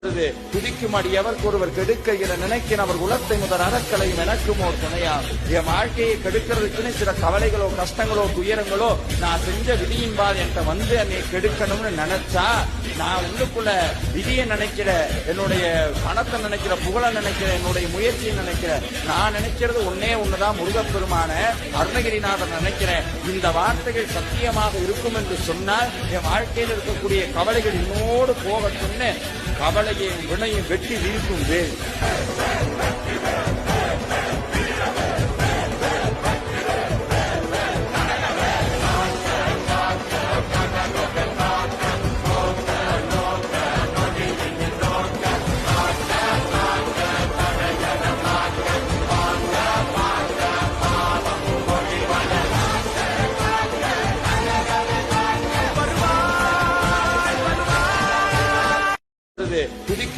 துதிக்கும் அடியவர்க்கு ஒருவர் கெடுக்கையில நினைக்கிறவர் குலத்தை முதல் அறக்கலையும் எனக்கும் ஒரு துணையா. என் வாழ்க்கையை கெடுக்கிறதுக்குன்னு சில கவலைகளோ கஷ்டங்களோ துயரங்களோ நான் செஞ்ச விதியின்பால் என்கிட்ட வந்து என்னை கெடுக்கணும்னு நினைச்சா நான் உள்ளுக்குள்ள விதியை நினைக்கிற, என்னுடைய பணத்தை நினைக்கிற, புகழ நினைக்கிற, என்னுடைய முயற்சியை நினைக்கிற, நான் நினைக்கிறது ஒண்ணுதான் முருகப்பெருமான அருணகிரிநாதன் நினைக்கிறேன். இந்த வார்த்தைகள் சத்தியமாக இருக்கும் என்று சொன்னால் என் வாழ்க்கையில் இருக்கக்கூடிய கவலைகள் இன்னோடு போகட்டும்னு கவலையும் வினையும் வெட்டி வீழ்க்கும் வேல். துதிக்கும்